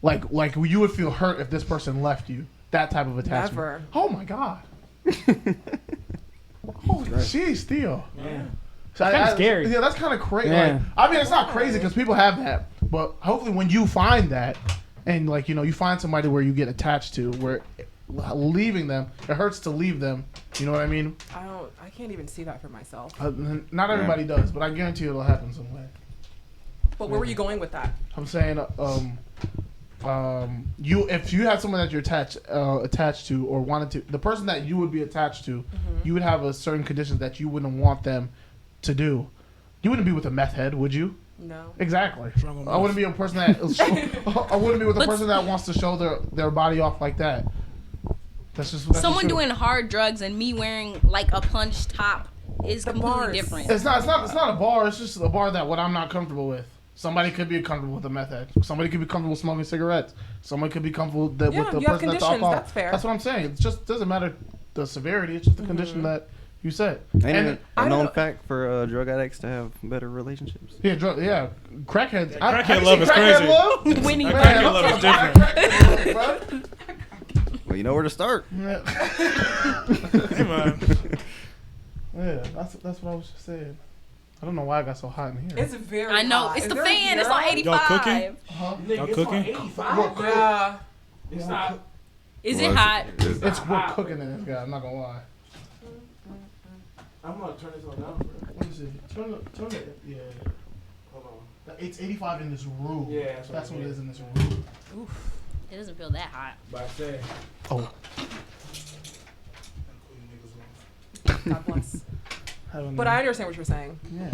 Like you would feel hurt if this person left you. That type of attachment. Never. Oh my god. Oh jeez, Theo. Yeah. So Kind of scary. Yeah, that's kind of crazy. Yeah. Like, I mean, it's not crazy because people have that, but hopefully when you find that, and like you find somebody where you get attached to, where leaving them, it hurts to leave them. You know what I mean? I can't even see that for myself. Not everybody does, but I guarantee you it'll happen some way. But where were you going with that? I'm saying, if you had someone that you're attached to or wanted to, the person that you would be attached to, you would have a certain conditions that you wouldn't want them to do. You wouldn't be with a meth head, would you? No. Exactly. I wouldn't be a person that. I wouldn't be with a person that wants to show their body off like that. That's someone doing hard drugs and me wearing like a plunge top is completely different. It's not a bar. It's just a bar that what I'm not comfortable with. Somebody could be comfortable with a meth head. Somebody could be comfortable smoking cigarettes. Somebody could be comfortable with the person that's alcohol. That's fair. That's what I'm saying. It just doesn't matter the severity. It's just the condition that you said. Ain't it a known fact for drug addicts to have better relationships? Yeah, crackheads. Crackhead love is crazy. Winnie, Crackhead love is different. Well, you know where to start. Yeah. Hey man. Yeah, that's what I was just saying. I don't know why I got so hot in here. It's very I know. hot. It's Is the there fan. a It's on zero? 85. Y'all cooking? Y'all cooking? 85. Yeah. It's not. Is it hot? We're cooking in this guy. I'm not gonna lie. I'm gonna turn this one down, bro. Let me see. Turn it. Yeah. Hold on. It's 85 in this room. Yeah, that's what it is in this room. Oof. It doesn't feel that hot. But I say. Oh. God bless. But I understand what you're saying. Yeah.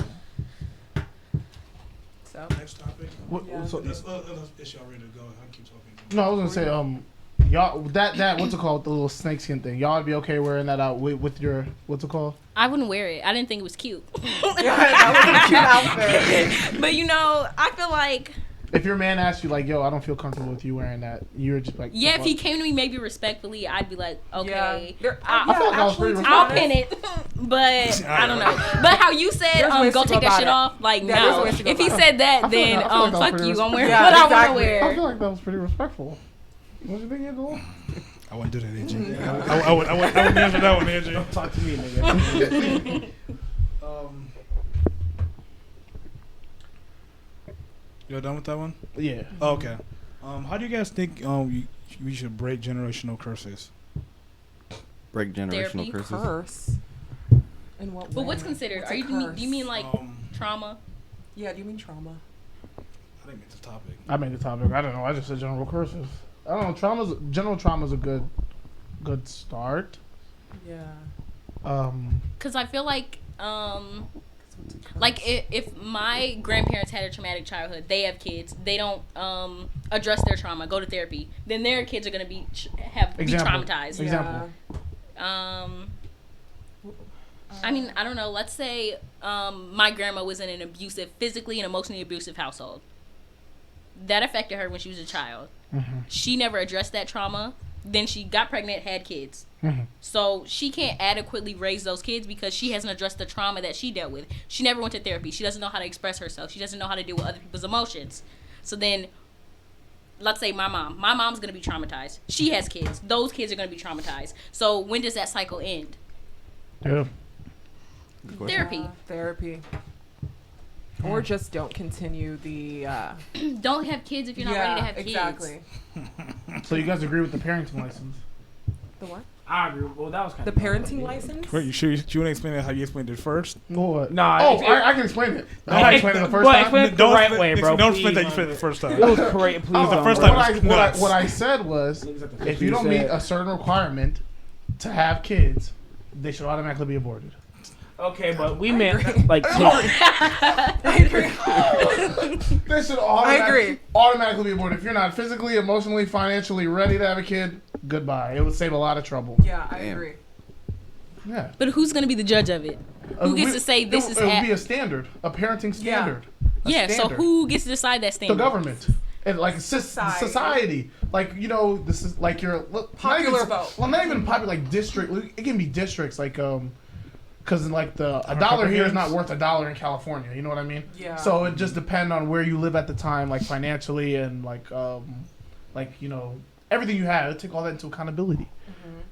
So. Next topic. Yeah. So, It's y'all ready to go. I keep talking. no, I was gonna say y'all that what's it called, the little snakeskin thing? Y'all would be okay wearing that out with your what's it called? I wouldn't wear it. I didn't think it was cute. Yeah, that was a cute outfit. But I feel like If your man asked you like, "Yo, I don't feel comfortable with you wearing that," you're just like, yeah, if he came to me maybe respectfully, I'd be like, okay, Yeah. I feel like I was pretty I'll respectful. pin it. But I don't know. But how you said, There's ways go to take go that shit about off, like Yeah, there's no. ways to go If he about said that, I feel then like I was fuck pretty you. I'm wearing Yeah, what I want exactly. to I wear. feel like that was pretty respectful. What you think, Angela? I wouldn't do that, AJ. I wouldn't answer that one, AJ. Don't talk to me, nigga. You done with that one? Yeah. Oh, okay. How do you guys think we should break generational curses? Break generational Therapy. curses. Curse. In what way? But what's considered? What's Are a you curse? do you mean like trauma? Yeah, do you mean trauma? I didn't make the topic. I made the topic. I don't know. I just said general curses. I don't know. General trauma's a good start. Yeah. Because I feel like if my grandparents had a traumatic childhood, they have kids, they don't address their trauma, go to therapy, then their kids are gonna be traumatized. Example. I mean, I don't know. Let's say my grandma was in an physically and emotionally abusive household. That affected her when she was a child. Mm-hmm. She never addressed that trauma. Then she got pregnant, had kids. Mm-hmm. So she can't adequately raise those kids because she hasn't addressed the trauma that she dealt with. She never went to therapy. She doesn't know how to express herself. She doesn't know how to deal with other people's emotions. So then, let's say my mom. My mom's going to be traumatized. She has kids. Those kids are going to be traumatized. So when does that cycle end? Yeah. Therapy. Therapy. Or just don't continue the... Don't have kids if you're not ready to have kids. Exactly. So you guys agree with the parenting license? The what? I agree. Well, that was kind The of parenting license? Wait, you want to explain it how you explained it first? What? Nah, I can explain it. I can explain it the first Well, time. explain it the right way, bro. Don't please. explain that you said it the first time. It was correct. Please. the don't, first bro. time. What I said was, if you don't meet a certain requirement to have kids, they should automatically be aborted. Okay, but we meant like. I agree. They should automatically be aborted. If you're not physically, emotionally, financially ready to have a kid, goodbye. It would save a lot of trouble. Yeah, I agree. Yeah. But who's going to be the judge of it? Who gets to say this is... It would be a standard. A parenting standard. Yeah, so who gets to decide that standard? The government. And like society. Like, this is like your... Popular vote. Well, not even popular, like district. It can be districts, like... Because like a dollar here is not worth $1 in California. You know what I mean? Yeah. So it just depends on where you live at the time, like financially and like like everything you have. Take all that into accountability.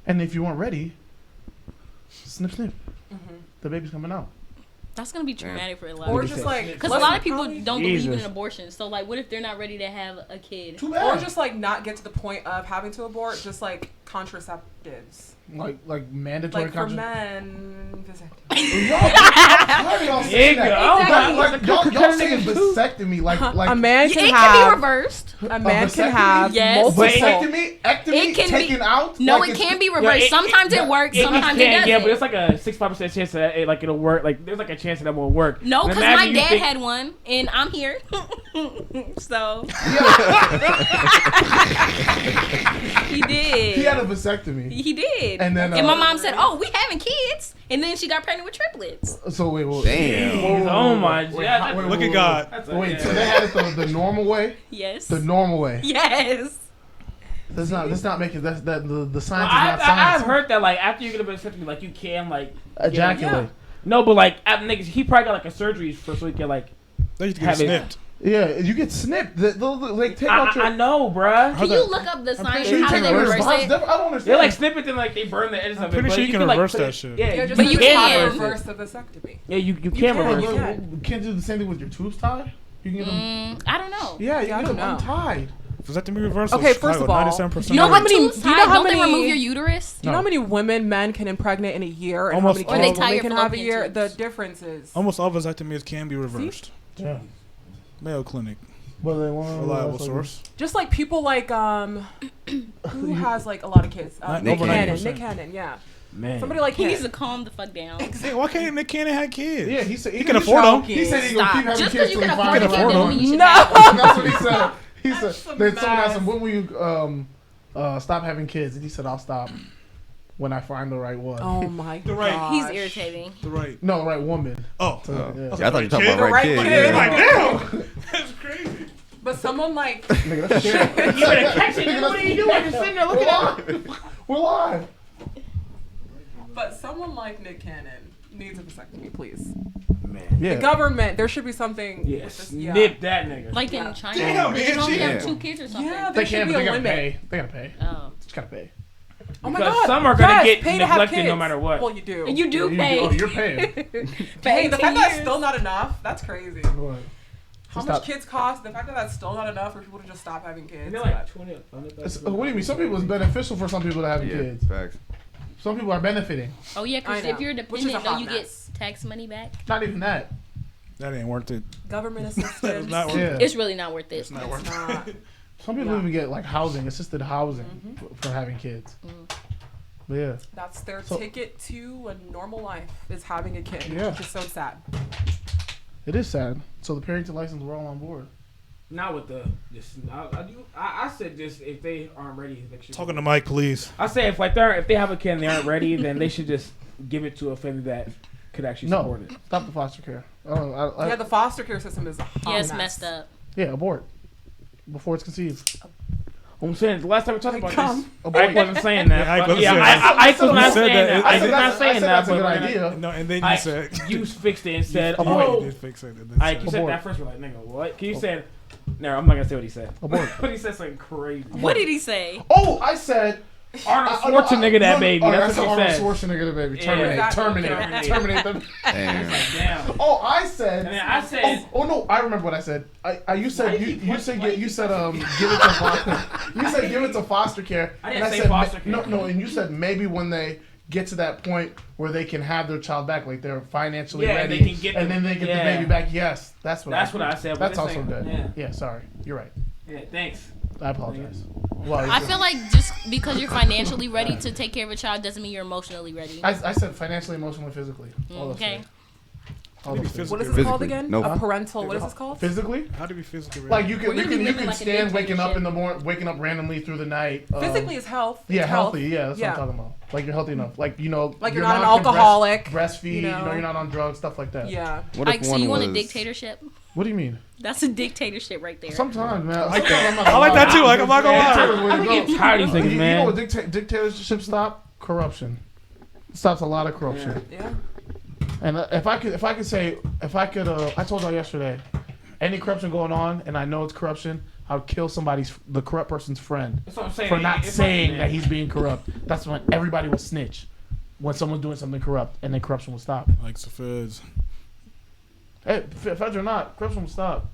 And if you weren't ready, snip, snip. The baby's coming out. That's gonna be traumatic for a lot. Or of just people. like, Because a lot of people probably- don't believe in Jesus. abortion. So like, what if they're not ready to have a kid? Too or bad. just like not get to the point of having to abort, just like contraceptives. like mandatory Like for contraception. men, vasectomy. Y'all saying Nigga, that. oh my- Like, y'all saying vasectomy like a man It can can have be reversed. a man vasectomy? can have Yes. multiple. vasectomy, ectomy, It can be- taken out. No, like it it's- can be reversed. Sometimes it works. Sometimes it doesn't. Yeah, but it's like a 65% chance that it'll work. Like there's like a chance that won't work. No, And because imagine my you dad think- had one, and I'm here. So he did. He had a vasectomy. He did. And then, my mom said, "Oh, we having kids," and then she got pregnant with triplets. So wait, well, Damn. Oh my Wait, God. how- wait, Look wait, at God. That's a- Wait, yeah. so they had it the normal way. Yes. The normal way. Yes. That's not making the Well, science is not I've science. heard that like after you get a vasectomy, like you can like Ejaculate. no, but like niggas, he probably got like a surgery for so he can like. They used to Have get it- snipped. Yeah, you get snipped. Like take out your. I know, bruh. Can you look up the science? sure you How can do they reverse reverse I it? don't understand. They like snip it and like they burn the edges of it. pretty but sure you can like, reverse put that it- shit. Yeah, Yeah, just But like you the proper can. reverse the vasectomy. Yeah, you can can, reverse you it. can. You can't do the same thing with your tubes tied. You can get them. I don't know. Yeah, you Yeah, I can get don't them know. untied. Vasectomy reverse. Okay, first of all, 97%. You know how what? many- Tubes do you know tied, how don't they many- remove your uterus? Do you know how many women men can impregnate in a year and Almost how many all. kids Or they tie women your can have a fallopian year? The tubes. difference is Almost all vasectomies can be reversed. Yeah. Mayo Clinic, But they want reliable source. just like people like who has like a lot of kids. Not Nick over Cannon. 90%. Nick Cannon, yeah. Man, Somebody like He him. needs to calm the fuck down. Hey, why can't Nick Cannon have kids? Yeah, he said He can afford them. He said he's gonna Stop. keep having Just kids because you till can he afford finds a the kid right doesn't one. mean you should No. have one. That's what he said. He said. some Then someone asked mess. him, "When will you stop having kids?" And he said, "I'll stop when I find the right one." Oh my god. The right- He's irritating. The right. No, the right woman. Oh. So, Oh. yeah. Yeah, I thought you were talking Kid? about The right right kid. kid. I'm like, Yeah. damn. That's crazy. But someone like Nigga, that's shit. you better catch it. Nigga, what are you doing? Just sitting there We're looking at it. live. We're live. someone like Nick Cannon needs a vasectomy, please. Man. Yeah. The government, there should be something. Yeah, with this, snip that nigga. Like Yeah. in China, Damn, they can man, only shit. have 2 kids or something. Yeah, They there should can, be but they a gotta limit. pay. They gotta pay. Oh. Just gotta pay. Oh my Because god. some are gonna Yes, get pay to have neglected no kids. matter what. Well, you do. And you do pay. Oh, you're paying. Dang, the 18 fact that that's years. still not enough, that's crazy. What? How Just much stop. kids cost? The fact that that's still not enough for people to just stop having kids. And they're like 20. What do you mean? Some people it's beneficial for some people to have Yeah, kids. facts. Some people are benefiting. Oh yeah, because I if know. you're Which is a dependent, hot don't you get mess. tax money back? Not even that. That ain't worth it. Government That's assistance. not worth Yeah. it. It's really not worth it. It's not It's worth it. not. Some people Yeah. even get like housing, assisted housing for having kids. But yeah. That's their So- ticket to a normal life is having a kid. Yeah. Which is so sad. It is sad. So the parenting license, we're all on board. Not with the just. I said just if they aren't ready, they should. Talking to Mike, please. I say if they have a kid and they aren't ready, then they should just give it to a family that could actually No, support it. stop the foster care. I Yeah, the foster care system is a hot Yeah, it's mess. messed up. yeah, abort before it's conceived. I'm saying the last time we talked about come. this, Abort. Ike wasn't saying that. Yeah, Ike but wasn't yeah, saying that. Ike was I not said saying that. that. I Ike said was not I saying said that. that's a But good we're gonna- idea. No, and then you Ike, said you fixed it and said, Abort. You "Oh, did fix it. Ike, you said Abort. that first. We're like, nigga, what?" Can you said? No, I'm not gonna say what he said. Abort. But he said something crazy. What did he say? Oh, I said Arnold Schwarzenegger, that baby. Oh, That's I what he said said. Arnold Schwarzenegger, the baby. Yeah. Terminate, Exactly. terminate them. Damn. Damn. Oh, I said. And then I said, Oh no, I remember what I said. You said Why do you keep you pointing- said you said give it to foster. You said give it to foster care. I didn't and say said foster care. No, and you said maybe when they get to that point where they can have their child back, like they're financially Yeah, and ready, they can get and the- then they get yeah. the baby back. Yes, that's what. That's what I said, but That's this also ain't- good. yeah. Sorry, you're right. yeah, thanks. I apologize. Well, I feel like just because you're financially ready to take care of a child doesn't mean you're emotionally ready. I said financially, emotionally, physically. All those Okay. things. All those things. What is this called Physically. again? Nope. A parental. What is this called? Physically, how to be physically ready. like you We're can gonna be you living can like a stand waking up dictatorship. in the morning, waking up randomly through the night. Physically is health. Yeah, It's healthy. Yeah, that's Yeah. what I'm talking about. Like you're healthy enough. Like Like you're not an alcoholic, Breastfeed. you know. You're not on drugs. Stuff like that. Yeah. What Like, if so one you want a was? dictatorship? What do you mean? That's a dictatorship right there. Sometimes, man. I like that. I like that too. Like I'm not gonna lie. I'm getting tired of these niggas, You know man. what dictatorship stop? Corruption. It stops a lot of corruption. Yeah. And if I could say, I told y'all yesterday, any corruption going on, and I know it's corruption, I would kill the corrupt person's friend That's what I'm saying. for not It's saying like- that he's being corrupt. That's when everybody will snitch when someone's doing something corrupt, and then corruption will stop. Like the feds. Hey, feds or not, corruption will stop.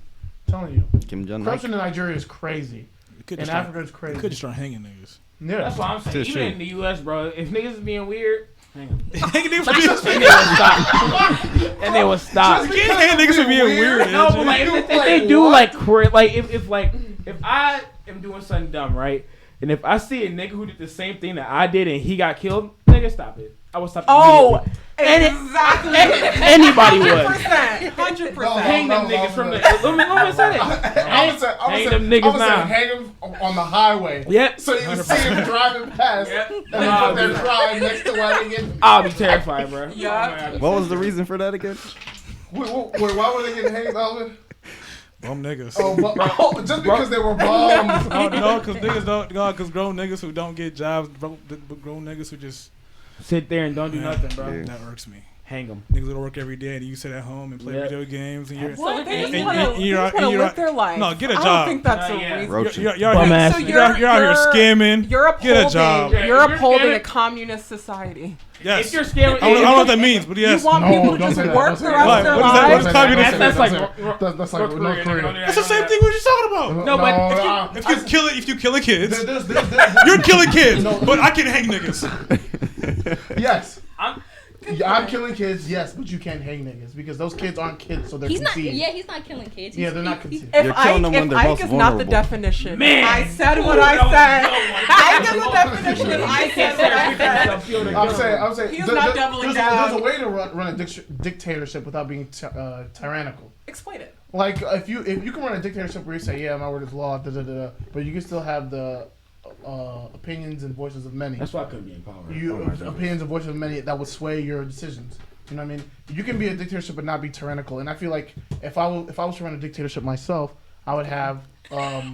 I'm telling you, Kim Jong corruption in Nigeria is crazy. In Africa, it's They crazy. could just start hanging niggas. Yeah, That's what I'm saying. That's Even true. in the U.S., bro, if niggas is being weird, hang 'em. Hanging niggas for And being they would stop. And they would stop. You can't hang niggas for being weird. No, but like if they do like if I am doing something dumb, right? And if I see a nigga who did the same thing that I did and he got killed, nigga, stop it. I would stop. Oh, immediately. exactly. Anybody would 100%. hang them niggas from the. Let me say that. I would say, Hang them niggas now. hang them on the highway. Yep. So you can see him driving past, Yep. and then put their crime next to where they get. I'll be terrified, bro. Yeah. What was the reason for that again? Wait, why were they getting hanged, Alvin? Bum niggas. Just because they were bums. No, because niggas don't. No, because grown niggas who don't get jobs, grown niggas who just Sit there and don't do nothing, bro. Yeah. that irks me. Hang them. Niggas go to work every day and you sit at home and play Yep. video games and you're. What? They just And- want and to you're- and you're- live their life. No, get a I don't job. think that's a Yeah. reason. Roach. You're out Bum here. ass. So You're out here scamming. You're Get a upholding. job. Yeah, You're if you're upholding scamming- a communist society. Yes. If you're scamming, I don't know what that means, but yes. You want No, people to don't just say that. work Don't say the that. rest Why? of their What is that? What lives? is communism? That's like That's like North North Korea. Korea. That's the same thing we were just talking about. No, but If you killing kids, There's you're killing kids. No. But I can hang niggas. yes. I'm- I'm killing kids, yes, but you can't hang niggas because those kids aren't kids, so they're He's not. conceived. Yeah, he's not killing kids. Yeah, He's- they're not he- conceived. You're killing them when they're Ike most is not the vulnerable. definition. Man. I said what Ooh, I that was said. a good one. Ike is the definition. I said what I said. I'm saying, He's not doubling down. there's a way to run a dictatorship without being tyrannical. Explain it. Like if you can run a dictatorship where you say, yeah, my word is law, but you can still have the opinions and voices of many. That's why I couldn't be in power. Opinions and voices of many that would sway your decisions. You know what I mean? You can be a dictatorship but not be tyrannical. And I feel like if I was to run a dictatorship myself, I would have.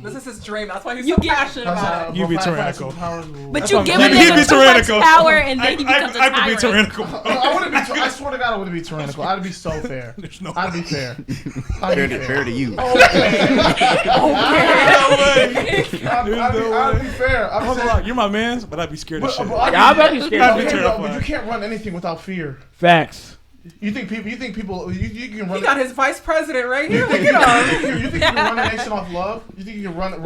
This is his dream. That's why he's You so get- passionate about it. You be if I had tyrannical. superpowers, But That's you what I'm give saying. him He'd be too much tyrannical. power, and then he becomes a I could be tyrant. tyrannical. I wouldn't be. I swear to God, I wouldn't be tyrannical. I'd be so fair. There's no I'd be fair. Fair to you. I'd be fair. I'm saying, You're my man, but I'd be scared as shit. I'm about to be scared. I'd be okay, terrified. but you can't run anything without fear. Facts. You think people? You can run? He got his vice president right here. Look you at him. think you can run a nation off love? You think you can run a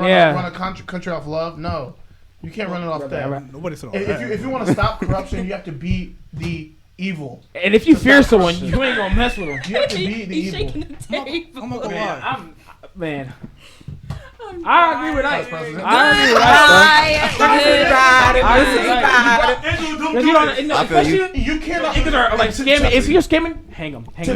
country off love? No, you can't run it off that. Nobody said all If that. you want to stop corruption, you have to beat the evil. And if you fear someone, you ain't gonna mess with them. You have to beat the He's evil. shaking the table. I'm not gonna Man, lie. man. I agree with Vice Ike. President. I agree with Ike. This is bad. I This is agree with bad. Because you don't, I feel you. especially You cannot. niggas are like scamming. If you're scamming, hang them, hang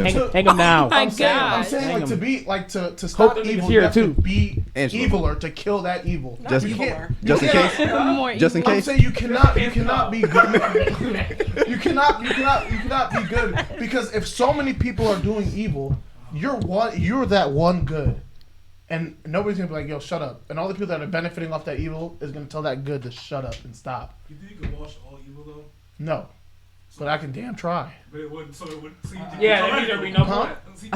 them now. my I'm saying God. like Hang to 'em. be like to stop Hope the niggas evil, hear you it have to too. be Angela. evil or to kill that evil. Just- You can't- just in you case. can't- More Just in evil. I'm case. saying you cannot be good. you cannot be good because if so many people are doing evil, you're that one good. And nobody's gonna be like, yo, shut up. And all the people that are benefiting off that evil is gonna tell that good to shut up and stop. You think you could wash all evil though? No. But I can damn try. But it wouldn't. So it would. So you Yeah, that means there'd be no Huh? point. See,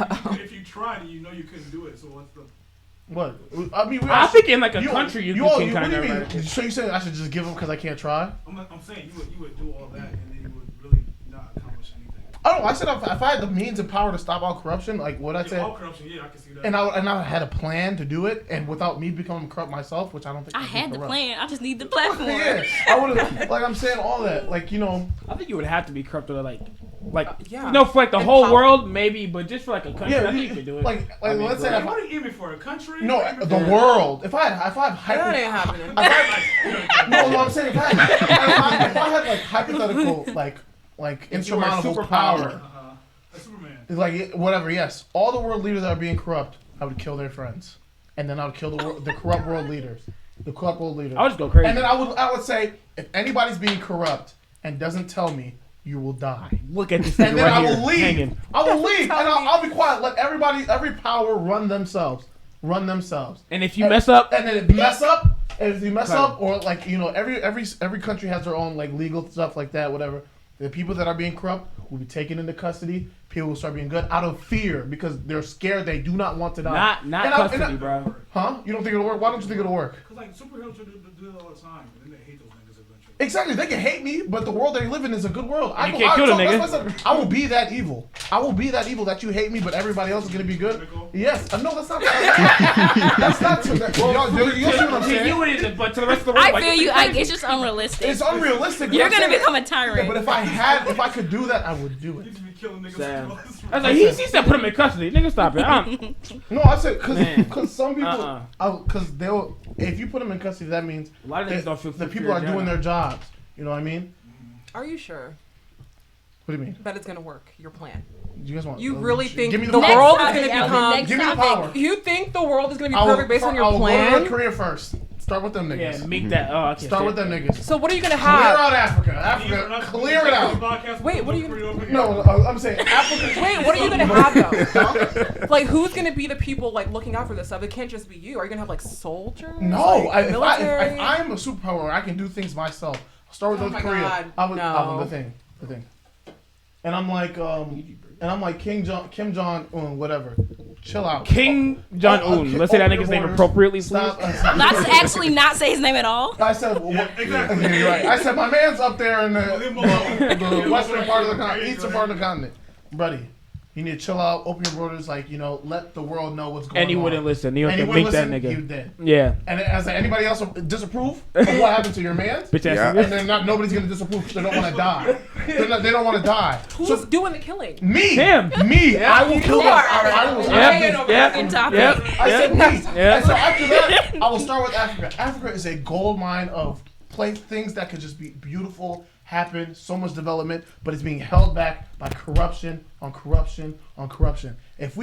if you tried, you know you couldn't do it. So what's the? What? I mean, I think in like a country you what can do kind you of. mean? So you saying I should just give them because I can't try? I'm saying you would do all that and then you would really not accomplish anything. I don't know. I said if I had the means and power to stop all corruption, like what I said, All corruption, yeah, I can see that. and I had a plan to do it, and without me becoming corrupt myself, which I don't think I I'd be had the corrupt. plan. I just need the platform. Yeah, I would have. Like I'm saying all that, like you know, I think you would have to be corrupt or like yeah. you know, for like the And whole power. world maybe, but just for like a country, yeah, I think you could do it. like I mean, let's say bro. if what are you aiming for? A country? no Or the world. If I had That ain't happening. no, I'm saying if I had like hypothetical like If you were a insurmountable superpower. power, a Superman. like whatever. Yes, all the world leaders that are being corrupt, I would kill their friends, and then I would kill the corrupt world leaders, the corrupt world leaders. I would just go crazy. And then I would say, if anybody's being corrupt and doesn't tell me, you will die. Look at this And thing then right I here will leave. hanging. I will leave, and I'll be quiet. Let every power run themselves. And if you mess up, and then if you mess up, or like you know, every country has their own like legal stuff like that, whatever. The people that are being corrupt will be taken into custody. People will start being good out of fear because they're scared. They do not want to die. Not custody, bro. Huh? You don't think it'll work? Why don't you think it'll work? Because like superheroes do that all the time, and then they hate those niggas eventually. Exactly. They can hate me, but the world they live in is a good world. You can't kill the nigga. I will be that evil. I will be that evil that you hate me, but everybody else is gonna be good. Yes. No, that's not. That's not true. You see what I'm saying? You it is, but to the rest of the world, I feel you. It's just unrealistic. It's unrealistic. You're gonna become a tyrant. Yeah, but if I could do that, I would do it. Killing niggas. I was like, he said put him in custody. Nigga, stop it. No, I said because some people, because they'll if you put them in custody, that means A lot of niggas don't feel the people are doing their jobs. You know what I mean? Are you sure What do you mean? that it's gonna work? Your plan? You guys want? You really think give me the the power. world is topic, gonna Alvin, become? next Give me the topic. power. You think the world is gonna be I will- perfect based on I your will go to plan? North Korea first. Start with them niggas. Yeah, make that. Oh, I can't Start say with them that. niggas. So what are you gonna Clear have? out Africa. Clear it out. Wait, what are you? No, I'm saying Africa. Wait, what are you gonna have though? Like, who's gonna be the people like looking out for this stuff? It can't just be you. Are you gonna have like soldiers? No, like, if military? I am a superpower, I can do things myself. I'll start with Oh North my Korea. God, I would, no. the thing. And I'm like Kim Jong Un, whatever. Chill out. King Jong Un. Let's say that nigga's name appropriately, please. Stop. Let's actually not say his name at all. I said, exactly. You're right. I said my man's up there in Leave him alone. the western part of the continent, Crazy, eastern part of the continent, buddy. You need to chill out, open your borders, like let the world know what's going on. And he wouldn't listen. He And would he make wouldn't that listen. nigga. You did. Yeah. And as anybody else disapprove of what happened to your man, Bitch ass Yeah. and nigga. then nobody's gonna disapprove because they don't want to die. They don't want to die. Who's doing the killing? Me, Him. me, I will kill them. I will. Yep. Yep. Fucking topic. Yep. I said me. Yeah. And so after that, I will start with Africa. Africa is a gold mine of things that could just be beautiful, happen, so much development, but it's being held back by corruption on corruption on corruption. If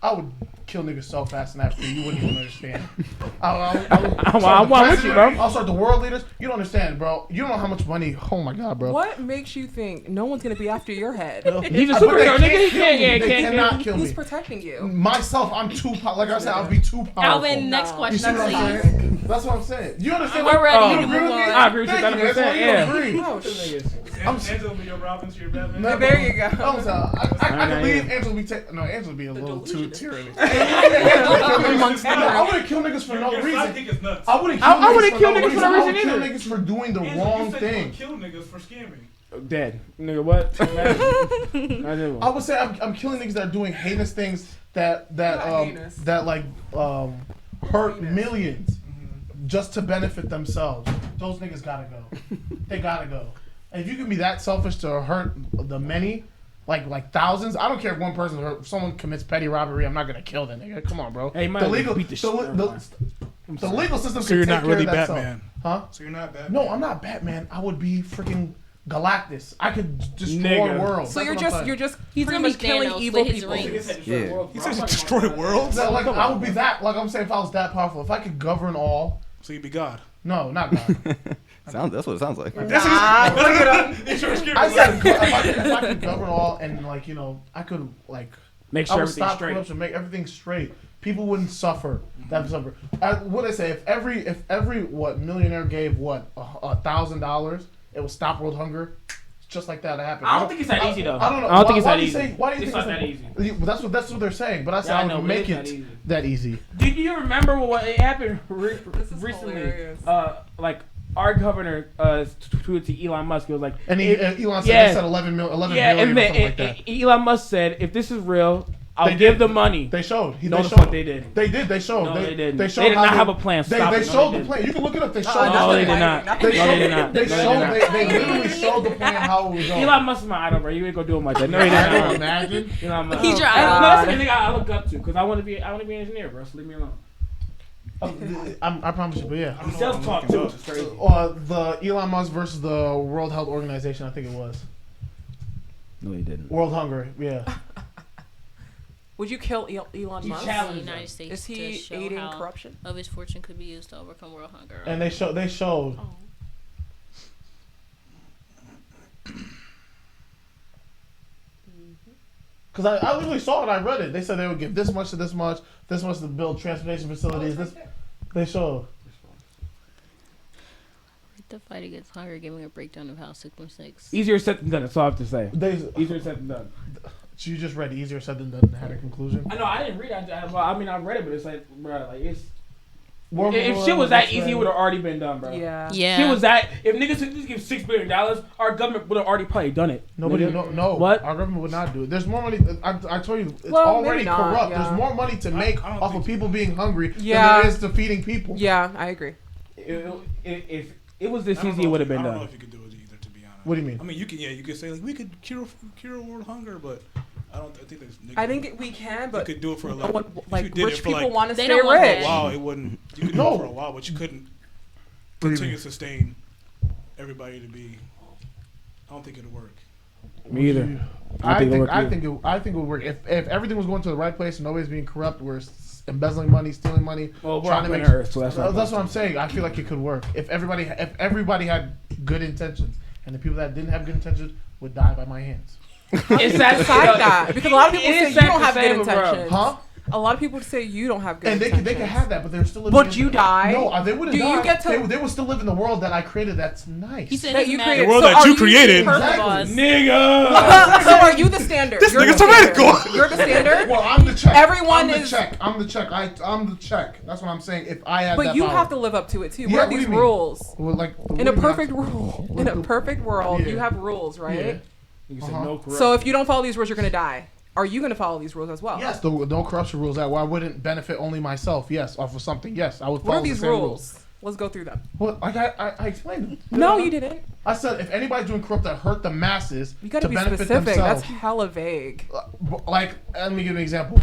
I would kill niggas so fast in Africa, you wouldn't even understand. I'm with you, bro. I'll start the world leaders. You don't understand, bro. You don't know how much money. Oh my god, bro. What makes you think no one's gonna be after your head? He's a But they superhero, nigga. He kill can't. me. Yeah, They can't. cannot kill Who's me. protecting you? Myself, I'm too like I said, I'll be too powerful. Alvin, next No. You question, see what I'm please. saying? That's what I'm saying. You understand? We're ready. You You agree move with me? on. I agree with you Thank 100%. That's why you Yeah. agree. Oh, shit. Angela be your Robin to your Batman. No, There you go. I Nah, believe yeah. Angela be Angela be a little too delusionist. tyranny. Amongst I wouldn't kill niggas for no Your reason. sidekick is nuts. I wouldn't kill niggas for no reason. I would kill niggas for doing the Angela, wrong you said thing. You kill niggas for scamming. Dead. Nigga, what? I did I would say I'm killing niggas that are doing heinous things that heinous. hurt millions just to benefit themselves. Those niggas gotta go. They gotta go. And if you can be that selfish to hurt the many, like thousands, I don't care if one person hurt. If someone commits petty robbery, I'm not gonna kill that nigga. Come on, bro. Hey, might the as well legal, beat the shit out of the legal system. So can you're take not care really of that Batman. Huh? So you're not Batman. No, I'm not Batman. I would be freaking Galactus. I could destroy Nigga. worlds. So That's you're what I'm just saying. he's Pretty pretty much much killing Thanos evil with his people. rings. Yeah. He says destroy worlds. So, like I would be that. Like I'm saying, if I was that powerful, if I could govern all. So you'd be God. No, not God. That's what it sounds like. I said if I could govern all and I could Make I sure would everything's stop straight. corruption, make everything straight. People wouldn't suffer. That suffer. What I say? If every millionaire gave $1,000, it would stop world hunger. Just like that happened. I don't think it's that easy, though. I don't know. I don't think it's Why that do you easy. say? Why do you It's think not it's that easy. That's what they're saying. But I said Yeah, I I know, would but make it's it not that easy. Do you remember what happened recently? hilarious. Our governor tweeted to Elon Musk. It was like, And Elon said yeah. they said 11 billion and or something like that. Elon Musk said, if this is real, I'll They give did. the money. They showed. No, they the showed. fuck they did. They did. They showed. No, they didn't. They showed They did how not have a plan. Stop They it. No, showed they the plan. didn't. You can look it up. They showed. No, they the did not. Not No, They they showed. did not. They No, they showed. did not. They literally showed the plan how it was going. Elon Musk is my idol, bro. You ain't gonna do him like that. No, he I don't didn't. imagine. Elon Musk. He's your No, idol. that's the nigga I look up to because I want to be an engineer, bro. So leave me alone. I promise you, but yeah. He self-taught too. It's crazy. The Elon Musk versus the World Health Organization, I think it was. No, he didn't. World Hunger, yeah. Would you kill Elon Musk? The challenge United States Is to he show aiding how corruption? of his fortune could be used to overcome world hunger. And they showed. Oh. Because I literally saw it. I read it. They said they would give this much to this much to build transportation facilities. They showed. The fight against hunger, giving a breakdown of how 6.6. Easier said than done. That's all I have to say. Easier said than done. So you just read easier said than done and had a conclusion. I know I didn't read it. I mean, I read it, but it's like, bro, like it's. Well, If shit was that easy, it would have already been done, bro. Yeah. Yeah. Shit was that. If niggas could just give $6 billion, our government would have already probably done it. Nobody, Nigga. no. What? Our government would not do it. There's more money. I told you, it's Well, already maybe not, corrupt. yeah. There's more money to make I don't off of think people being hungry Yeah. than there is to feeding people. Yeah, I agree. If it was this I don't easy, know it would have if- been I don't know done. if you could do it either, to be honest. What do you mean? I mean, you could say like we could cure world hunger, but I think there's. I think we can, but you could do it for a no lot. one, if like you did rich it for people like want to They stay don't want rich. that. wow, it wouldn't. You could do No. it for a while, but you couldn't What do you continue mean? to sustain everybody to be. I don't think it'll work. Me either. I think it think would I work think it would work if everything was going to the right place and nobody's being corrupt. We're embezzling money, stealing money, Well, we're trying on to make. planet Earth, so that's not That's what I'm saying. I feel like it could work if everybody had good intentions, and the people that didn't have good intentions would die by my hands. It's that Decide that because a lot of people It say is you sad don't to have say, good but bro. intentions. Huh? A lot of people say you don't have good And intentions. they can have that, but they're still living. Would you die? No, they wouldn't Do die. you get to- They would still live in the world that I created. That's nice. He said that it you doesn't created. matter. The world So that are you created. First Exactly. of all, Nigga. so are you the standard? This You're nigga's the tyrannical. standard. You're the standard. Well, I'm the check. Everyone I'm the is- check. I'm the check. I'm the check. That's what I'm saying. If I had But that you power. have to live up to it too. Yeah, What are what do these you mean? rules? Well, like In a what do you perfect mean? world, What in a the- perfect world, Yeah. you have rules, right? Yeah. You said Uh-huh. no corrupt. So if you don't follow these rules, you're gonna die. Are you gonna follow these rules as well? Yes, the no corruption rules. That why I wouldn't benefit only myself. Yes, off of something. Yes, I would follow What are these the same rules? Let's go through them. Well, like I explained them. No, you didn't. I said if anybody's doing corrupt that hurt the masses You gotta to be benefit specific. themselves. That's hella vague. Like, let me give you an example.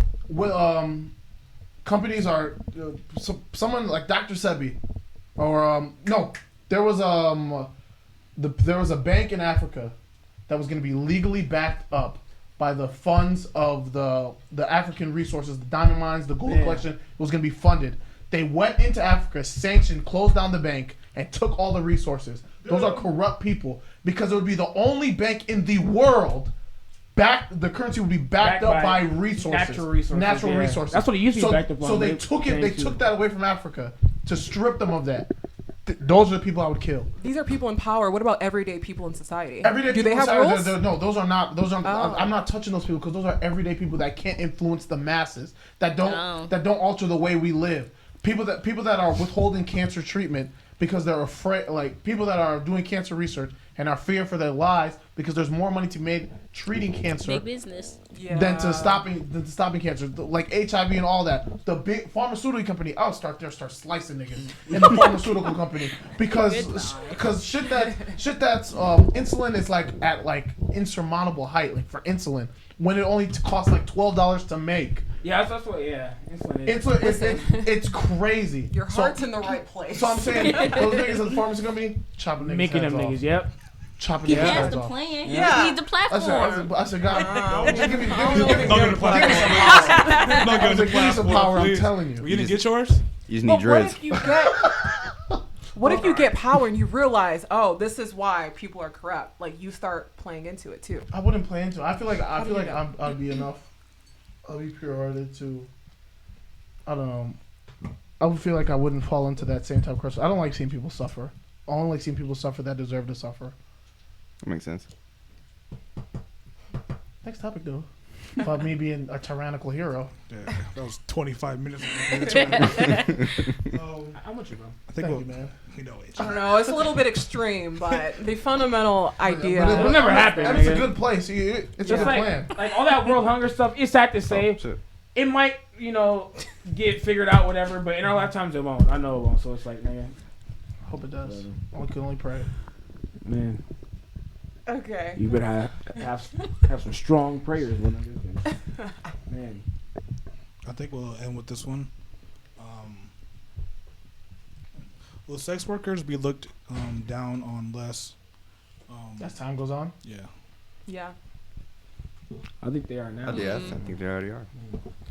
Companies are someone like Dr. Sebi, or no, there was a bank in Africa that was going to be legally backed up by the funds of the African resources, the diamond mines, the gold collection. It was going to be funded. They went into Africa, sanctioned, closed down the bank, and took all the resources. Those are corrupt people because it would be the only bank in the world. The currency would be backed up by resources, natural resources. That's what it used to be backed up on. So they took it. They took that away from Africa to strip them of that. Those are the people I would kill. These are people in power. What about everyday people in society? Everyday Do people they have inside, rules? no, those are not. Those are. Oh. I'm not touching those people because those are everyday people that can't influence the masses. That don't. No. That don't alter the way we live. People that are withholding cancer treatment because they're afraid. Like people that are doing cancer research and are fearing for their lives because there's more money to be made treating cancer Big business. Yeah. than to stopping cancer, like HIV and all that. The big pharmaceutical company, I'll start slicing niggas in the pharmaceutical company because shit that's insulin is like at like insurmountable height, like for insulin when it only costs like $12 to make. Yeah, that's what. Yeah, insulin is. It's crazy. Your heart's in the right place. So I'm saying those niggas at the pharmaceutical company chopping niggas Making heads them off. niggas. Yep. Chopping He niggas has heads the off. plan. Yeah. He needs the platform. I said, God, just give me some Don't give the power. platform. Give me some power. I'm Please. telling you. You didn't get yours? You just But need dreads. what if you get power and you realize, oh, this is why people are corrupt? Like you start playing into it too. I wouldn't play into it. I feel like do you know? I'd be enough. I'll be pure-hearted to. I don't know. I would feel like I wouldn't fall into that same type of person. I don't like seeing people suffer. I only like seeing people suffer that deserve to suffer. That makes sense. Next topic, though. About me being a tyrannical hero. Yeah, that was 25 minutes. How much you, bro? I think Thank we'll, you, man. you know it. I don't know. It's a little bit extreme, but the fundamental idea. It'll never happen, And it's a nigga. good place. It's a Just good like, plan. like all that world hunger stuff. It's sad to say. Oh, shit. It might, get figured out, whatever. But in our lifetimes, it won't. I know it won't. So it's like, man, Hope it does. I can only pray. man, Okay. you better have some strong prayers, little nigga. Man, I think we'll end with this one. Will sex workers be looked down on less? As time goes on. Yeah. Yeah. I think they are now. I think they already are.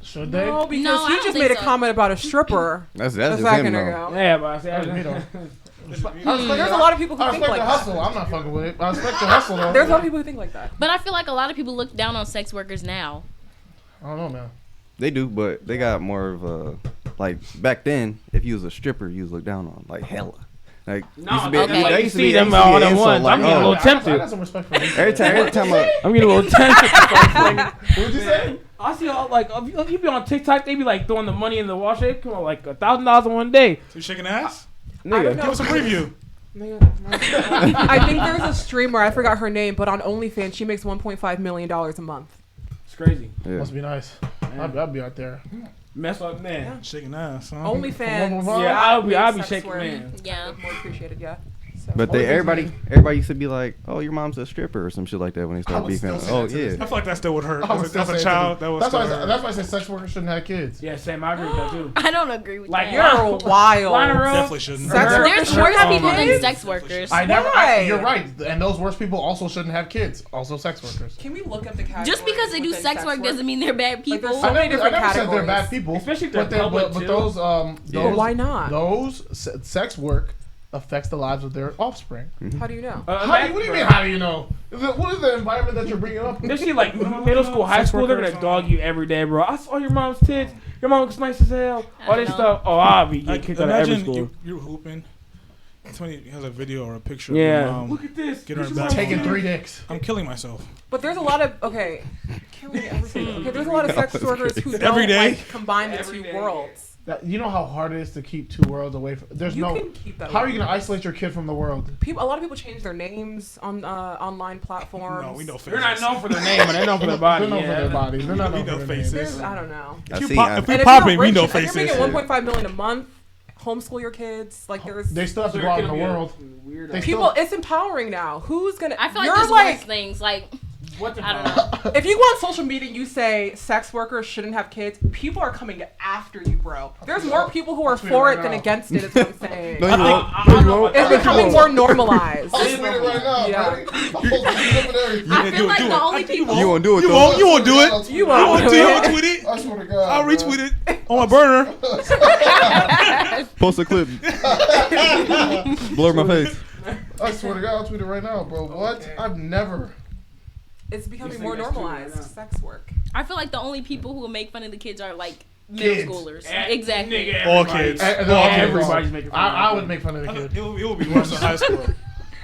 Should they? No, because No, I he don't just think made a so. comment about a stripper That's a just second him though. ago. Yeah, but I say, That's me, though. There's a lot of people who I think respect like the that. hustle. I'm not fucking with it. I respect the hustle, though. There's a lot of people who think like that. But I feel like a lot of people look down on sex workers now. I don't know, man. They do, but they got more of a like back then. If you was a stripper, you was looked down on like hella. Like, No, used to be, okay. that you used to see be, them that used to be all an at insult, once. like, I'm getting a little I tempted. got some respect for you. every time I'm getting a little tempted. What'd you say? I see all like if you be on TikTok, they be like throwing the money in the wash. They come on like $1,000 in one day. So you shaking ass? I don't Nigga, know. Give us a preview. I think there's a streamer, I forgot her name, but on OnlyFans she makes $1.5 million a month. it's crazy. Yeah. Must be nice. I'd be out there. Mess up, man. Yeah. Shaking ass. Huh? OnlyFans. Yeah, I'll be sex shaking, work. man. Yeah. More appreciated, yeah. So. But Only everybody used to be like, "Oh, your mom's a stripper" or some shit like that when they I start would beefing. still say Oh that to this yeah, I feel like that still would hurt. I would As still say a it to child, me. that would That's still why hurt. that's why I say sex workers shouldn't have kids. Yeah, same. I agree with that too. I don't agree with Like, that. You're wild. Line her up. Definitely shouldn't. Sex Her- workers There's shouldn't worse have people than kids? sex workers. Why? You're right, and those worst people also shouldn't have kids. Also, sex workers. Can we look at the categories? Just because they do within sex work doesn't mean they're bad Like, people. there's so I many never different said they're categories. bad people, Especially if they're but public, but too. those Yeah. Why not? Those sex work affects the lives of their offspring. How do you know? What do you mean? How do you know? What is the environment that you're bringing up? They see like middle school, high Sex school, they're workers, gonna dog you every day, bro. I saw your mom's tits. Your mom looks nice as hell. All this know. stuff. Oh, I'll be getting Like, kicked out of every imagine school. you're hooping. Somebody has a video or a picture Yeah. of your mom. Look at this. Get her This is back. my Taking mom. 3 dicks. I'm killing myself. But there's a lot of killing everything. Okay, there's a lot of sex That's workers who don't Every day? like combine the Every two day. worlds. You know how hard it is to keep 2 worlds away from. There's You no. can keep that. How are away you from gonna isolate your kid from the world? people? A lot of people change their names on online platforms. No, we know They're faces. not known for their name, but they're known for their body. They're known for their Yeah. bodies. They're not We known know for their faces. names. There's, I don't know. I If see. you pop- if we And if popping, you're we rich, know if you're faces. making 1.5 million a month, homeschool your kids. Like there's They still have So to they're go out in the gonna be a world. weirdo. They people. It's empowering now. Who's gonna? I feel like you're there's worse things. Like, What the I don't fuck? know. If you go on social media and you say sex workers shouldn't have kids, people are coming after you, bro. There's more people who are tweet it for right it than now. against it. Is what I'm saying. No, you won't. I No, don't you know won't. about It's becoming more normalized. I'll tweet it right now, Yeah. buddy. I'll post it up and everything. I feel like the only people. You won't do it You though. won't. You won't do it. I'll tweet You it. won't. You won't do it. I'll tweet it. I swear to God. I'll bro. retweet it on my burner. Post a clip. Blur my face. I swear to God, I'll tweet it right now, bro. What? Okay. I've never. It's becoming You more think that's true normalized. right now. Sex work. I feel like the only people who will make fun of the kids are like middle Kids. schoolers. Eh, Exactly. nigga, All everybody. kids. Everybody's making fun of I the would kid. make fun of the kid. It would be worse in high school.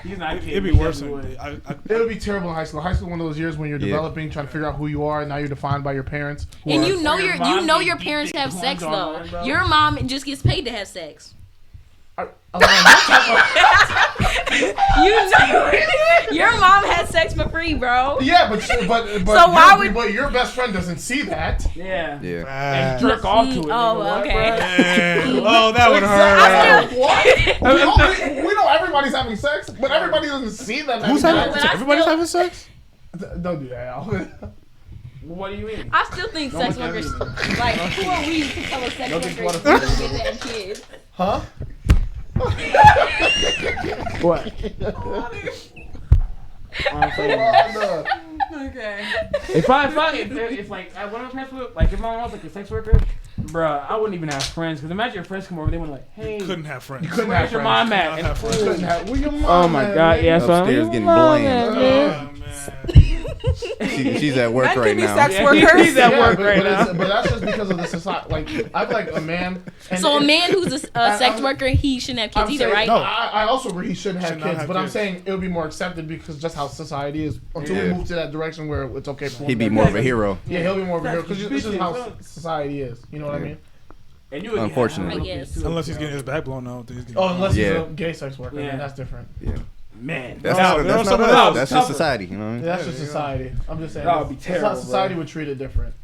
He's not a kid. It'd be He worse. definitely would. It would be terrible in high school. High school, one of those years when you're Yeah. developing, trying to figure out who you are, and now you're defined by your parents. who And are- you know Your your mom your get parents deep have horns sex though. online, bro. Your mom just gets paid to have sex. You know, your mom has sex for free, bro. Yeah, but So why would- but your best friend doesn't see that. Yeah. Yeah. And jerk off to it. Oh, nigga. What, okay. bro? Damn. Oh, that would hurt. What? We know everybody's having sex, but everybody doesn't see them. Who's every having? day. But I Everybody's still- having sex? Don't do that. What do you mean? I still think sex workers, like, who are we to tell a sex Don't worker think what you if- don't get that kid? Huh? What? I'm saying, Okay. if like one of my parents would, like if my mom was like a sex worker, bruh, I wouldn't even have friends. Cause imagine your friends come over, they went like, hey, Couldn't have friends. Couldn't where's have your friends. mom at? Couldn't And have friends. Couldn't have. Where your mom oh my at, god, man? yeah, son. Upstairs getting Mom blamed. at, Oh, man. man. She's at work Men can right be now. sex Yeah, workers. he's at work but, right but now. but that's just because of the society. Like I feel like a man. And So a it- man who's a sex I'm- worker, he shouldn't have kids I'm either, saying, right? No. I also agree he shouldn't have Should not kids, have but I'm kids. saying it would be more accepted because just how society is. Until we Yeah. move to that direction where it's okay for. He'd be more of a hero. Yeah, he'll be more of a hero because That's this is how bitches, society is. You know what I Yeah. mean? And you would get Unfortunately. a I guess. too, Unless he's bro. getting his back blown out. He's getting- Oh, unless Yeah. he's a gay sex worker, Yeah. then that's different. Yeah. Man, That's No, not. no, That's not something us. else. That's Tougher. just society. You know what I mean? That's Yeah, just there you go. society. I'm just saying. That would be that's terrible, how society bro. would treat it different.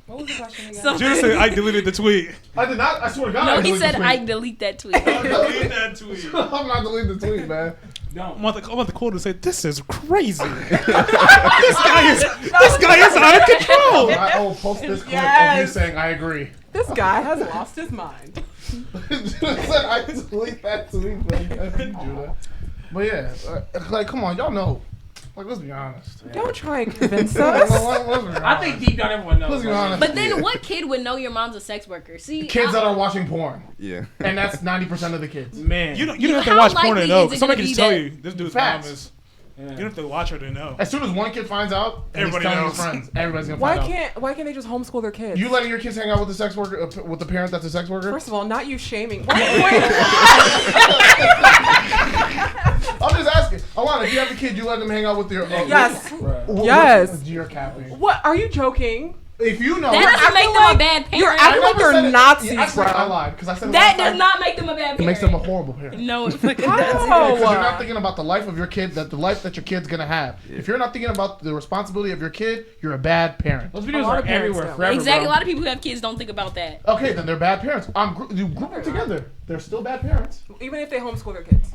What was the question again? So- Just said I deleted the tweet. I did not. I swear to God. No, I he deleted said the I tweet. delete that tweet. Delete that tweet. I'm not deleting the tweet, man. don't. I want the quote to say, "This is crazy. this guy is out of control." I will post this clip of you Yes. saying I agree. This guy has lost his mind. Said I delete that tweet, man. But yeah, like, come on, y'all know. Like, let's be honest. Don't try and convince Let's us. be honest. I think deep down everyone knows. Let's be bro. honest. But then what kid would know your mom's a sex worker? See, Kids that are watching porn, Yeah. and that's 90% of the kids. Man, You don't have to How watch porn to likely know. is it Somebody gonna can be tell that- you this dude's Facts. mom is. Yeah. You don't have to watch her to know. As soon as one kid finds out, and Everybody he's telling knows. his friends, everybody's gonna Why find out. can't they just homeschool their kids? You letting your kids hang out with the sex worker, with the parent that's a sex worker? First of all, not you shaming. kid, you let them hang out with your. Yes. Right. Yes. You're capping. What? Are you joking? If you know, That doesn't acting make them like- a bad parent. You're acting like never said they're it- Nazis, Yeah, actually, bro. I lied because I said That last does time, not make them a bad parent. It makes them a horrible parent. No, it fucking doesn't. Because you're Oh. not thinking about the life of your kid, the life that your kid's gonna have. If you're not thinking about the responsibility of your kid, you're a bad parent. Those A videos lot are of parents everywhere don't. forever, Exactly. bro. A lot of people who have kids don't think about that. Okay, then they're bad parents. You group them together. They're still bad parents. Even if they homeschool their kids.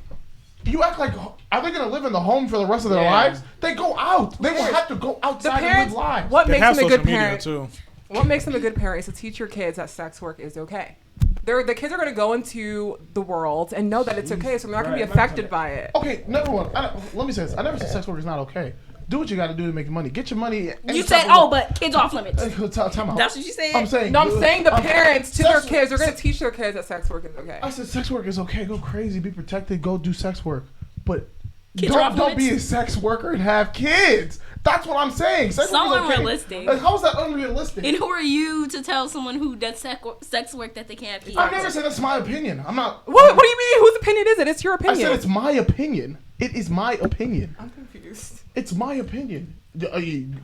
You act like, are they gonna live in the home for the rest of their Yeah. lives? They go out. They will have to go The outside and parents. live lives. What They makes have them a social good media parent? too. What makes them a good parent is to teach your kids that sex work is okay. The kids are going to go into the world and know that it's okay, so they're not going to be Right. affected by it. Okay, number one, let me say this. I never said sex work is not okay. Do what you got to do to make money. Get your money. You said, oh, but kids off limits. Time out. That's what you said? I'm saying. No, I'm saying the parents to their sex- kids are going to teach their kids that sex work is okay. I said sex work is okay. Go crazy. Be protected. Go do sex work. But Kids are off don't be a limits? sex worker and have kids. That's what I'm saying. Sex So work is okay. unrealistic. Like, how is that unrealistic? And who are you to tell someone who does sex work that they can't have kids? I've never said that's my opinion. I'm not. What do you mean? Whose opinion is it? It's your I opinion. said it's my opinion. It is my opinion. I'm confused. It's my opinion.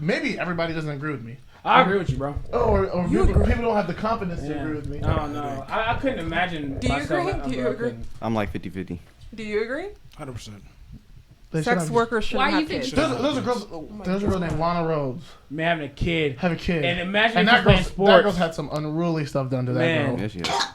Maybe everybody doesn't agree with me. I agree with you, bro. Or people don't have the confidence to agree with me. No, no. I couldn't imagine. Do you myself agree? having Do you a agree? kid. I'm like 50-50. Do you agree? 100%. They should Sex have- workers shouldn't Why are have you kids. thinking- There's a girl named Lana Rhodes. Man, having a kid. Have a kid. And imagine and if that you playing girl's, sports. that girl's had some unruly stuff done to that Man. girl. Yes, yes.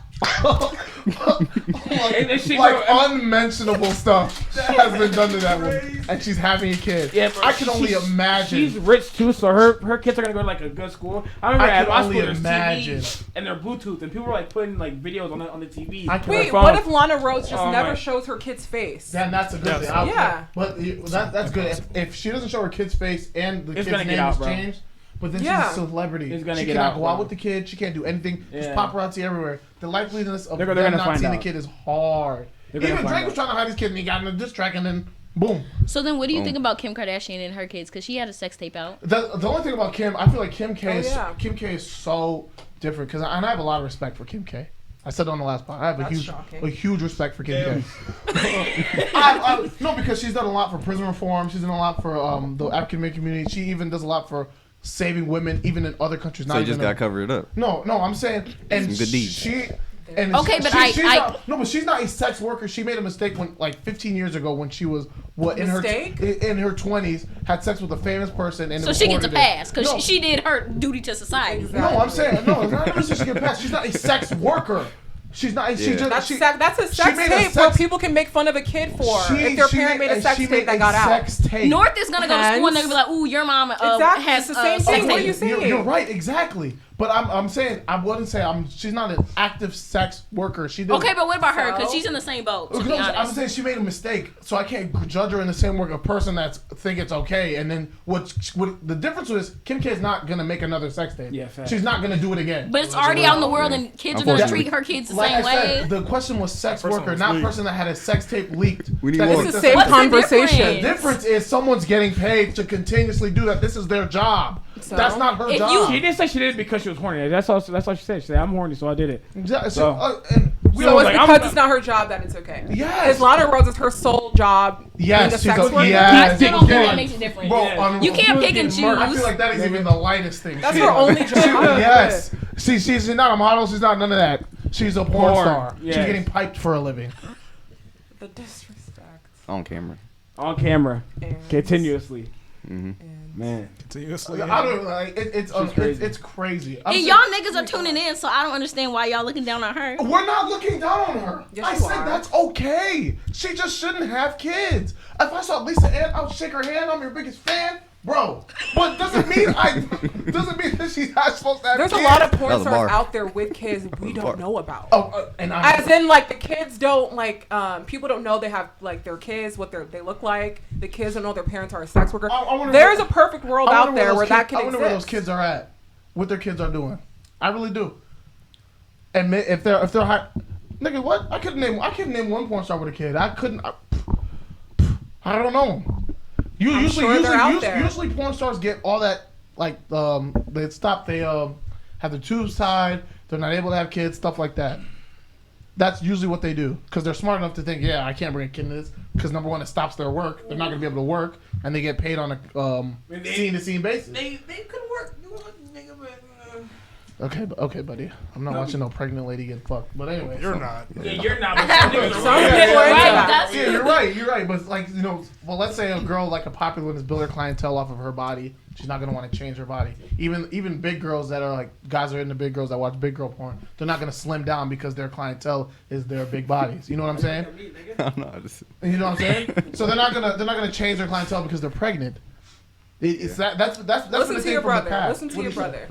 And then she Like go- unmentionable stuff has been done to that woman, and she's having a kid. Yeah, bro, I can only she's- imagine. She's rich too, so her kids are gonna go to like a good school. I remember I at can my only school there's imagine. TVs and they're Bluetooth, and people were like putting like videos on the TV. I can- Wait, phone. what if Lana Rhodes just Oh never my- shows her kid's face? Then that's a good That's- thing. Yeah. But that's good. If she doesn't show her kid's face and the It's kid's gonna get name out, is bro. changed, but then Yeah. she's a celebrity. It's gonna she get cannot out, go out bro. with the kid. She can't do anything. There's Yeah. paparazzi everywhere. The likeliness of They're them gonna not find seeing the out. kid is hard. They're gonna Even find Drake was out. trying to hide his kid and he got in a diss track and then boom. So then what do you Oh. think about Kim Kardashian and her kids? Because she had a sex tape out. The only thing about Kim, I feel like Kim K yeah. is so different because I have a lot of respect for Kim K. I said it on the last part. I have That's shocking. a huge respect for Kim Damn. K. No, because she's done a lot for prison reform. She's done a lot for the African American community. She even does a lot for saving women, even in other countries. So Not you just even got covered up. No, I'm saying and Some good deeds. she. And Okay, but she's I- not, no, but she's not a sex worker. She made a mistake when, like, 15 years ago, when she was in Mistake? her 20s, had sex with a famous person, and So she gets a recorded it. pass because No. she did her duty to society. Exactly. No, I'm saying no. It's not that she get past. She's not a sex worker. She's not. She Yeah. just. That's, she, that's a she sex made a tape sex- where people can make fun of a kid for if their parent made a sex she tape that made got a out. Sex tape. North is gonna go to school and they're Hence- gonna be like, "Ooh, your mom Exactly, has it's the same a sex thing. What are tape." you saying? You're right, exactly. But I'm saying I wouldn't say she's not an active sex worker. She did. Okay, but what about her? Because So? she's in the same boat. To be No, I'm honest. saying she made a mistake, so I can't judge her in the same way a person that's think it's okay. And then what the difference is Kim K is not gonna make another sex tape. Yeah, facts. she's not gonna do it again. But it's already out in the world, and kids are gonna Unfortunately. treat her kids the Like same I way. said, the question was sex First one worker, was not leaked. person that had a sex tape leaked. We need That more. is It's the the same What's the conversation. difference? The difference is someone's getting paid to continuously do that. This is their job. So? That's not her If job. She didn't say she did it because she was horny. That's all she said. She said, "I'm horny, so I did it." Exactly. So- And we So So don't it's like, because I'm- it's not her job that it's okay. Yes. Is Lana Rhodes is her sole job Yes, being a she's sex a- worker? yes. I still don't think Yeah. that makes it different. Bro, Yeah. You can't pick and I choose. feel like that is even the lightest thing. That's She- her only job. Yes. She's not a model. She's not none of that. She's a porn Porn, star. yes. She's getting piped for a living. The disrespect. On camera. On camera, And, continuously, Mm-hmm. and man. Continuously. I don't like it's crazy. it's crazy. I'm And saying- y'all niggas are tuning in, so I don't understand why y'all looking down on her. We're not looking down on her. Yes, I you said are. that's okay. She just shouldn't have kids. If I saw Lisa Ann, I would shake her hand. I'm your biggest fan, bro. But doesn't mean that she's not supposed to have there's a kids. lot of That porn was a stars bar. out there with kids we Bar. don't know about. Oh, and I. As in, like, the kids don't, like, people don't know they have, like, their kids, what they look like. The kids don't know their parents are a sex worker. I wonder There's where- a perfect world I wonder out there those where that kids- can I wonder exist. where those kids are at, what their kids are doing. I really do. And if they're high, nigga, what? I couldn't name one porn star with a kid. I couldn't. I don't know. Usually porn stars get all that, like, they have their tubes tied. They're not able to have kids, stuff like that. that's usually what they do because they're smart enough to think, yeah, I can't bring a kid into this because number one, it stops their work. They're not going to be able to work, and they get paid on a scene-to-scene basis. They could work. Okay, buddy. I'm not watching no pregnant lady get fucked. But anyway, You're not. Yeah, you're not. Some people are into that. Yeah, you're right. But like, you know, well, let's say a girl like a popular one is build her clientele off of her body. She's not gonna want to change her body. Even big girls that are like guys are into big girls that watch big girl porn. They're not gonna slim down because their clientele is their big bodies. You know what I'm saying? You know what I'm saying? So they're not gonna change their clientele because they're pregnant. That's Listen to your brother. Listen to your brother.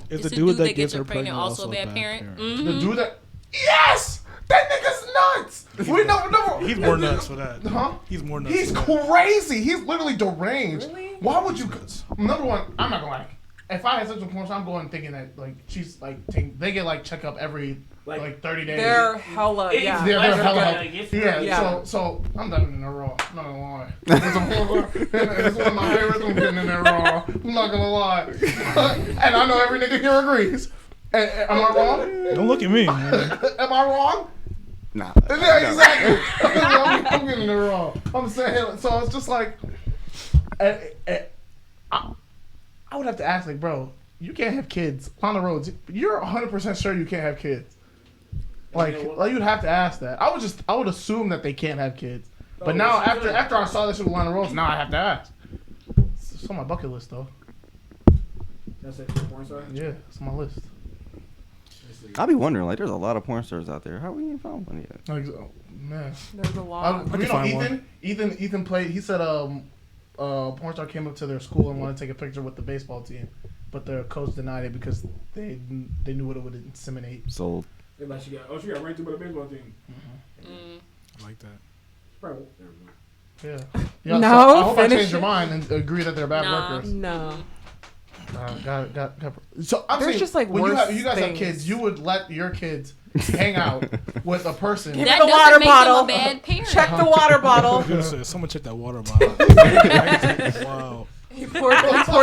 Is the dude that gets her pregnant also a bad parent? The dude that yes, that nigga's nuts. We never. He's more nuts for that. Huh? He's more nuts. He's for that. crazy. He's literally deranged. Really? Why would you? Number one, I'm not gonna lie. If I had such a porn star, I'm going thinking that like she's like they get like checkup every like 30 days. They're hella, yeah. They're hella. Like, Yeah. So I'm done in there raw. I'm not gonna lie. It's one of my favorites. I'm getting in there raw. I'm not gonna lie. And I know every nigga here agrees. Am I wrong? Don't look at me. Am I wrong? Nah. Yeah, exactly. I'm getting it wrong. I'm saying, so it's just like, I would have to ask, like, bro, you can't have kids on the roads. You're 100% sure you can't have kids. Like you'd have to ask that. I would assume that they can't have kids. But now after I saw this with Lana Rhodes, now I have to ask. It's on my bucket list though. That's it for porn star? Yeah, it's on my list. I'll be wondering, like, there's a lot of porn stars out there. How we ain't found one yet? Like, oh, man. There's a lot. You know, find Ethan played. He said, porn star came up to their school and wanted to take a picture with the baseball team, but the coach denied it because they knew what it would inseminate. Sold. She got ranked by the baseball team. I like that. Probably. Yeah. No, So I hope I finish changed your it. mind and agree that they're bad Nah. workers. No. Got. So I'm There's saying, just, like, when worse you guys have things. kids, you would let your kids hang out with a person. Give That the doesn't water make bottle. them a bad parent. Check the water bottle. Someone check that water bottle. Wow. He poured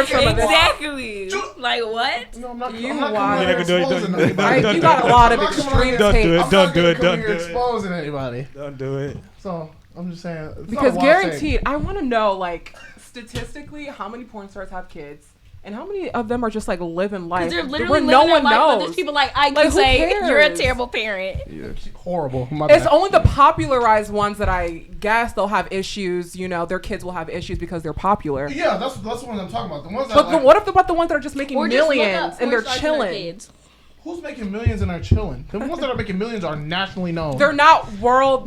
some of this. Exactly. Like what? No, I'm not. You I'm not wild. coming here Yeah, do it, exposing do it. anybody. Right, you got a lot of I'm not coming extreme here- Don't do takes. it. I'm Don't not do gonna it. come Don't here do it. exposing anybody. Don't do it. So I'm just saying. It's not Because a wild take. guaranteed, I want to know, like, statistically, how many porn stars have kids, and how many of them are just like living life They're where literally no living one their life, but knows. there's people like I Like, can who say cares? you're a terrible parent. Yeah. Horrible. My It's bad. only the popularized ones that I guess they'll have issues. You know, their kids will have issues because they're popular. Yeah, that's the ones I'm talking about. The ones that But like, what about the ones that are just making Or just look millions up and they're porn stars and their chilling? kids. who's making millions and are chilling? The ones that are making millions are nationally known. They're not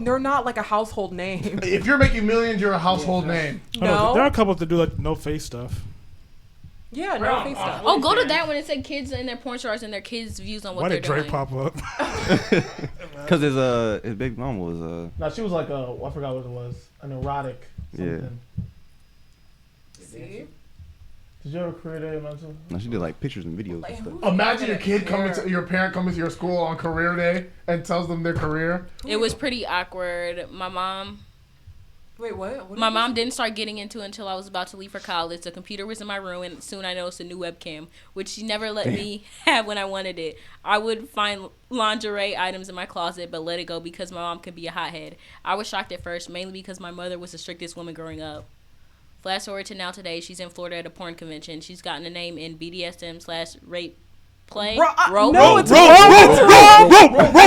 They're not like a household name. If you're making millions, you're a household name. There are No. a couple that do like no face stuff. Yeah, no face stuff. Oh, go to that one and say kids and their porn stars and their kids' views on what Why they're did Drake doing. pop up? Because his big mom was No, she was like I forgot what it was, an erotic something. See? Did you ever create a mental? no, she did like pictures and videos Like, and stuff. who's Imagine your gonna kid coming care? to your parent coming to your school on career day and tells them their career. It was pretty awkward. My mom What? My mom didn't start getting into it until I was about to leave for college. The computer was in my room, and soon I noticed a new webcam, which she never let me have when I wanted it. I would find lingerie items in my closet, but let it go because my mom could be a hothead. I was shocked at first, mainly because my mother was the strictest woman growing up. Flash forward to now today, she's in Florida at a porn convention. She's gotten a name in BDSM/rape play. No, it's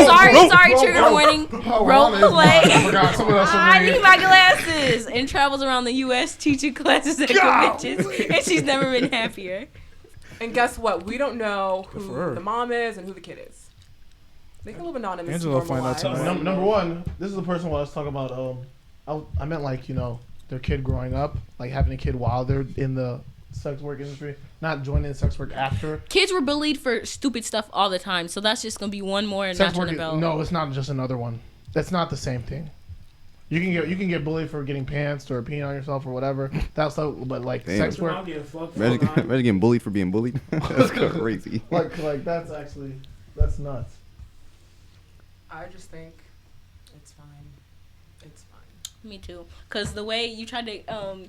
Sorry, trigger warning. Role play. I forgot someone else. I need my glasses. And travels around the U.S. teaching classes at conventions. And she's never been happier. And guess what? We don't know for who her. the mom is and who the kid is. They can live anonymous. Angela will normal find out lives. tonight. Number one, this is the person I was talking about. I meant like their kid growing up, like having a kid while they're in the sex work industry, not joining sex work after. Kids were bullied for stupid stuff all the time, so that's just gonna be one more Sex notch on work. the belt. No, it's not just another one. That's not the same thing. You can get bullied for getting pantsed or peeing on yourself or whatever. That's but like Damn. sex work, Imagine getting bullied for being bullied. That's crazy. like that's nuts. I just think it's fine. It's fine. Me too. Cause the way you tried to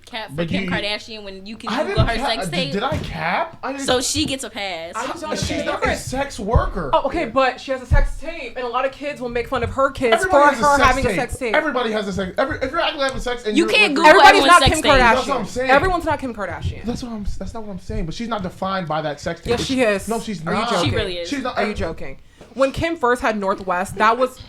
cap for But Kim you- Kardashian when you can I Google didn't her sex cap. tape, Did I cap? I didn't. so she gets a pass. I just don't She's understand. not a sex worker. Oh, okay, but she has a sex tape, and a lot of kids will make fun of her kids Everybody for has her having a sex tape. Everybody has a sex. If you're actually having sex, and You you're can't with- Google Everybody's everyone's not sex Kim tape. Kardashian. That's what I'm saying. Everyone's not Kim Kardashian. That's not what I'm saying. But she's not defined by that sex tape. Yes, she is. No, she's Are you not. joking? She really is. She's not. Are you joking? When Kim first had Northwest, that was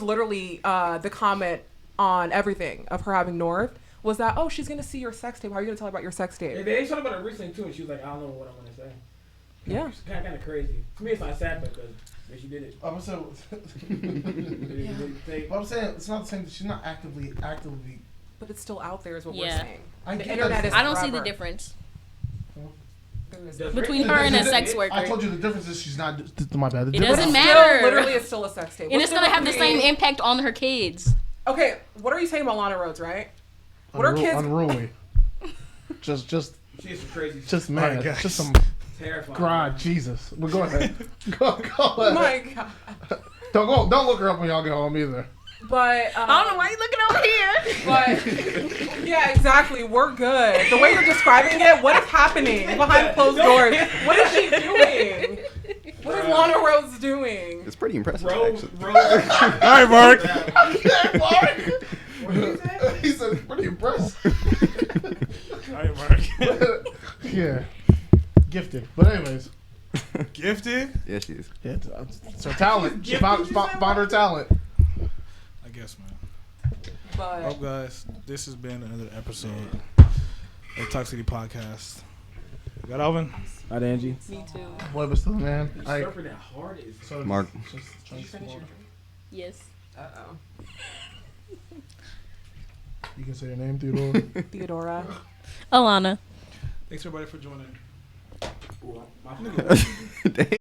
literally the comment on everything of her having North was that, oh, she's gonna see your sex tape. How are you gonna tell her about your sex Yeah, tape? they talked about it recently too, and she was like, I don't know what I'm gonna say. Yeah. It's kind of crazy. To me, it's not sad because she did it. I'm saying, but I'm saying it's not the same. She's not actively. But it's still out there, is what we're Yeah. saying. I The get internet that. is I don't see the forever. difference There is Does between Rick- her and a does sex Rick- worker. I told you the difference is she's not. My bad. The It difference- doesn't Still, matter. literally, it's still a sex tape. And What's it's gonna have the difference same between- impact on her kids. Okay, what are you saying about Lana Rhodes, right? What are kids? Unruly. just, She's some crazy, man. Alright, guys. Just some. terrifying. God, Jesus. Well, go ahead. go Oh ahead. my god. Don't look her up when y'all get home either. But I don't know why you looking over here. But yeah, exactly. We're good. The way you're describing it, what is happening behind closed doors? What is she doing? What is Lana Rhodes doing? It's pretty impressive, Rose, actually. Rose. All right, Mark. He said it's pretty impressed. All right, Mark. Yeah. Gifted. But anyways. Gifted? Yeah, she is. Yeah, it's her talent. She found her talent. I guess, man. But Well, guys, this has been another episode of Talk City Podcast. You got Alvin? Not Angie. Me too. Boy, but still, man. Surfing that hard is. So Mark. did you finish your drink? Yes. Uh-oh. You can say your name, Theodore. Theodora. Alana. Thanks, everybody, for joining. Ooh, my Damn.